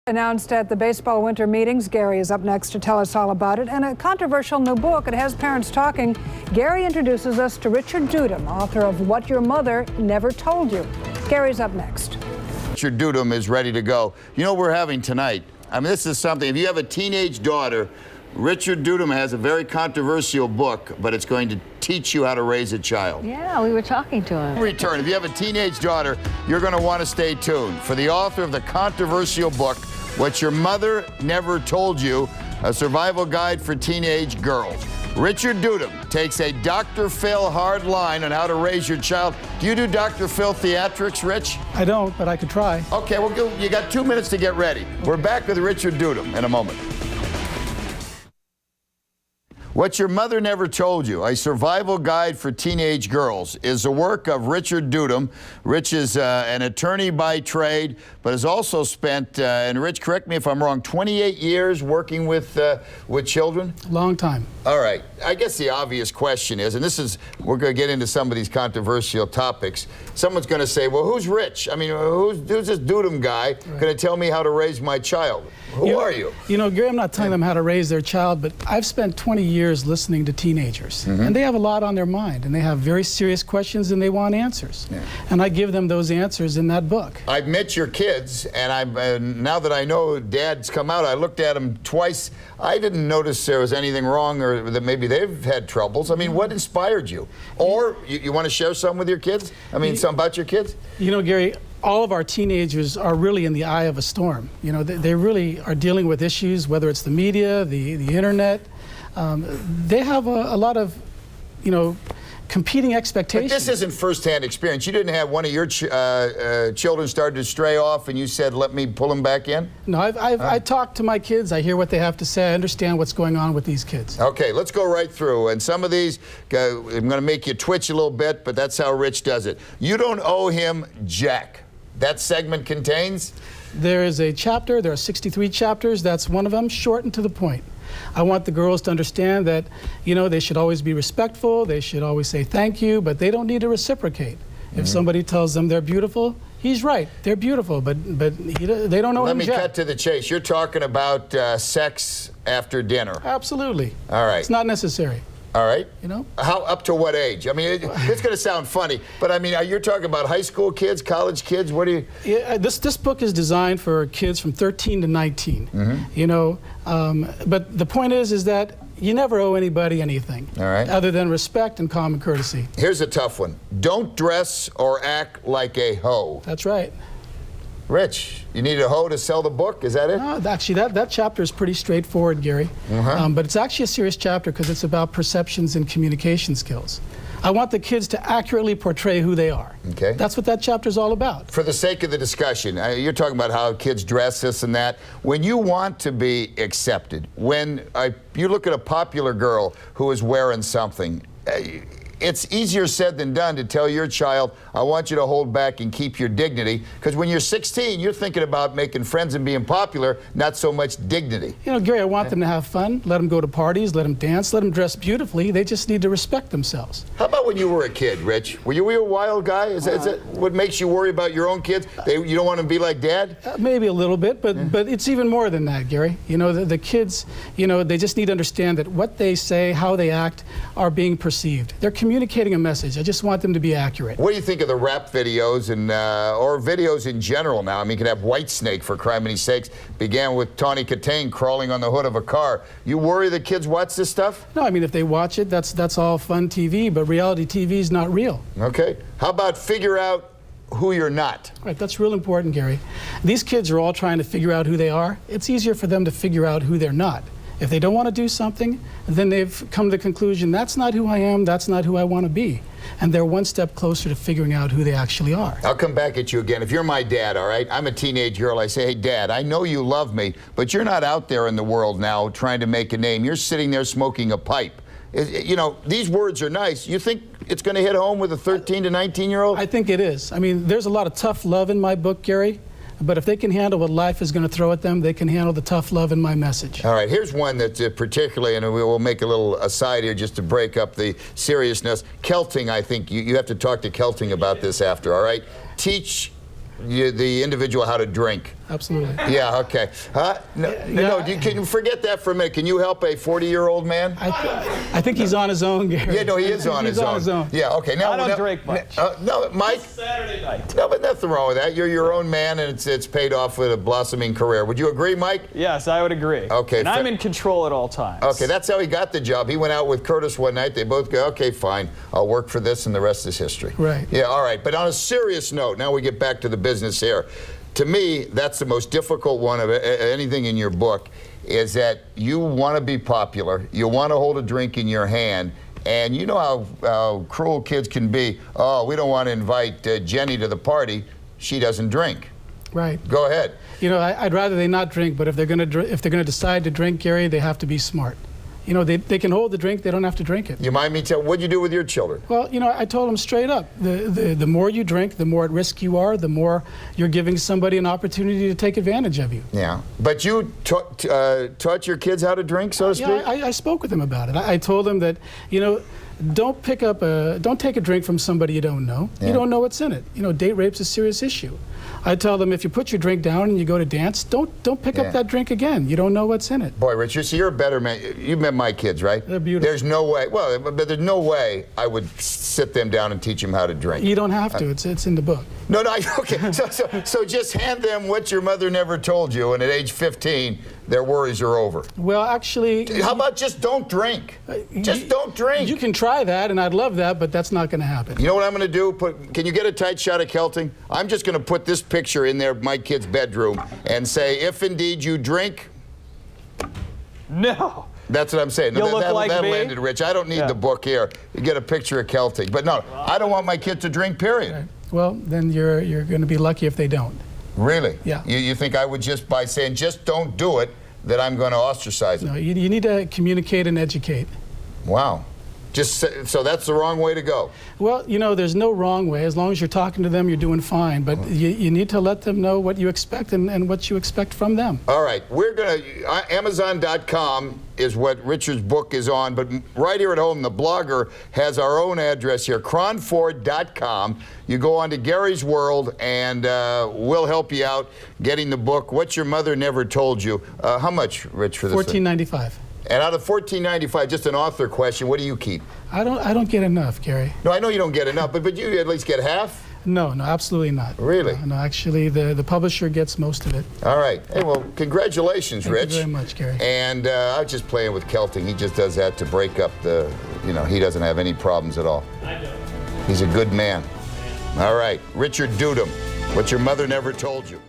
Announced at the baseball winter meetings. Gary is up next to tell us all about it. And a controversial new book. It has parents talking. Gary introduces us to Richard Dudum, author of What Your Mother Never Told You. Gary's up next. Richard Dudum is ready to go. You know what we're having tonight? I mean, this is something. If you have a teenage daughter, Richard Dudum has a very controversial book, but it's going to teach you how to raise a child. Yeah, we were talking to him. Return. If you have a teenage daughter, you're going to want to stay tuned for the author of the controversial book, What Your Mother Never Told You, a survival guide for teenage girls. Richard Dudum takes a Dr. Phil hard line on how to raise your child. Do you do Dr. Phil theatrics, Rich? I don't, but I could try. Okay, well, you got 2 minutes to get ready. We're back with Richard Dudum in a moment. What Your Mother Never Told You, a survival guide for teenage girls, is a work of Richard Dudum. Rich is an attorney by trade, but has also spent, and Rich, correct me if I'm wrong, 28 years working with children? Long time. All right. I guess the obvious question is, and this is, we're going to get into some of these controversial topics. Someone's going to say, well, who's Rich? I mean, who's this Dudum guy going to tell me how to raise my child? Who are you? You know, Gary, I'm not telling them how to raise their child, but I've spent 20 years listening to teenagers, and they have a lot on their mind, and they have very serious questions, and they want answers. And I give them those answers in that book. I've met your kids, and now that I know Dad's come out, I looked at them twice. I didn't notice there was anything wrong or that maybe they've had troubles. I mean, what inspired you? Or you want to share some with your kids? I mean, some about your kids? You know, Gary, all of our teenagers are really in the eye of a storm. You know, they really are dealing with issues, whether it's the media, the internet. They have a lot of, you know, competing expectations. But this isn't firsthand experience. You didn't have one of your children start to stray off and you said, let me pull them back in? No, I talk to my kids. I hear what they have to say. I understand what's going on with these kids. Okay, let's go right through. And some of these, I'm going to make you twitch a little bit, but that's how Rich does it. You don't owe him jack. That segment contains? There is a chapter. There are 63 chapters. That's one of them, short and to the point. I want the girls to understand that, you know, they should always be respectful. They should always say thank you, but they don't need to reciprocate. If somebody tells them they're beautiful, he's right. They're beautiful, but they don't know him. Let me cut to the chase. You're talking about sex after dinner. Absolutely. All right. It's not necessary. All right. You know? How, up to what age? I mean, it's going to sound funny, but I mean, you're talking about high school kids, college kids? What do you? Yeah, this book is designed for kids from 13 to 19. You know, but the point is that you never owe anybody anything. All right. Other than respect and common courtesy. Here's a tough one. Don't dress or act like a hoe. That's right. Rich, you need a hoe to sell the book? Is that it? No, actually, that chapter is pretty straightforward, Gary. But it's actually a serious chapter because it's about perceptions and communication skills. I want the kids to accurately portray who they are. Okay. That's what that chapter is all about. For the sake of the discussion, you're talking about how kids dress, this and that. When you want to be accepted, when you look at a popular girl who is wearing something, it's easier said than done to tell your child, I want you to hold back and keep your dignity, because when you're 16, you're thinking about making friends and being popular, not so much dignity. You know, Gary, I want them to have fun, let them go to parties, let them dance, let them dress beautifully. They just need to respect themselves. How about when you were a kid, Rich? Were you a wild guy? Is that what makes you worry about your own kids? You don't want them to be like Dad? Maybe a little bit, but it's even more than that, Gary. You know, the kids, you know, they just need to understand that what they say, how they act, are being perceived. They're communicating a message. I just want them to be accurate. What do you think of the rap videos and or videos in general now? I mean, you can have Whitesnake, for criminy sakes, began with Tawny Katane crawling on the hood of a car. You worry the kids watch this stuff? No, I mean, if they watch it, that's all fun TV, but reality TV is not real. Okay. How about figure out who you're not? Right, that's real important, Gary. These kids are all trying to figure out who they are. It's easier for them to figure out who they're not. If they don't want to do something, then they've come to the conclusion, that's not who I am, that's not who I want to be. And they're one step closer to figuring out who they actually are. I'll come back at you again. If you're my dad, all right, I'm a teenage girl, I say, hey, Dad, I know you love me, but you're not out there in the world now trying to make a name. You're sitting there smoking a pipe. You know, these words are nice. You think it's going to hit home with a 13 to 19-year-old? I think it is. I mean, there's a lot of tough love in my book, Gary. But if they can handle what life is going to throw at them, they can handle the tough love in my message. All right, here's one that particularly, and we'll make a little aside here just to break up the seriousness. Kelting, I think you have to talk to Kelting about this after, all right? Teach the individual how to drink. Absolutely. Yeah, okay. Can you forget that for a minute? Can you help a 40-year-old man? I think he's on his own, Gary. Yeah, no, he is on his own. Yeah, okay. Now, I don't drink much. No, Mike? Saturday night. No, but nothing wrong with that. You're your own man, and it's paid off with a blossoming career. Would you agree, Mike? Yes, I would agree. Okay. And I'm in control at all times. Okay, that's how he got the job. He went out with Curtis one night. They both go, okay, fine. I'll work for this, and the rest is history. Right. Yeah, all right. But on a serious note, now we get back to the business here. To me, that's the most difficult one of anything in your book, is that you want to be popular, you want to hold a drink in your hand, and you know how cruel kids can be. Oh, we don't want to invite Jenny to the party. She doesn't drink. Right. Go ahead. You know, I'd rather they not drink, but if they're going to decide to drink, Gary, they have to be smart. You know, they can hold the drink, they don't have to drink it. You mind me telling, what'd you do with your children? Well, you know, I told them straight up, the more you drink, the more at risk you are, the more you're giving somebody an opportunity to take advantage of you. Yeah. But you taught your kids how to drink, so to speak? Yeah, I spoke with them about it. I told them that, you know, don't take a drink from somebody you don't know. Yeah. You don't know what's in it. You know, date rape's a serious issue. I tell them, if you put your drink down and you go to dance, don't pick up that drink again. You don't know what's in it. Boy, Richard, so you're a better man. You've met my kids, right? They're beautiful. There's no way, well, but there's no way I would sit them down and teach them how to drink. You don't have to. It's in the book. No, okay. So just hand them what your mother never told you, and at age 15, their worries are over. Well, actually... How about just don't drink? Just don't drink. You can try that, and I'd love that, but that's not going to happen. You know what I'm going to do? Can you get a tight shot of Kelting? I'm just going to put this picture in there, my kid's bedroom, and say, if indeed you drink... No. That's what I'm saying. You'll look like that'll me? end it, Rich. I don't need the book here. You get a picture of Kelting. But no, I don't want my kid to drink, period. Right. Well, then you're going to be lucky if they don't. Really? Yeah. You think I would just, by saying just don't do it, that I'm going to ostracize them? No, you need to communicate and educate. Wow. So that's the wrong way to go. Well, you know, there's no wrong way. As long as you're talking to them, you're doing fine. But you need to let them know what you expect and what you expect from them. All right. We're going to, Amazon.com is what Richard's book is on. But right here at home, the blogger has our own address here, KRON4.com. You go on to Gary's World, and we'll help you out getting the book, What Your Mother Never Told You. How much, Rich, for this? $14.95. And out of $14.95, just an author question, what do you keep? I don't get enough, Gary. No, I know you don't get enough, but you at least get half? No, absolutely not. Really? No, actually, the publisher gets most of it. All right. Hey, well, congratulations, Rich. Thank you very much, Gary. And I was just playing with Kelting. He just does that to break up he doesn't have any problems at all. I don't. He's a good man. All right. Richard Dudum, What Your Mother Never Told You.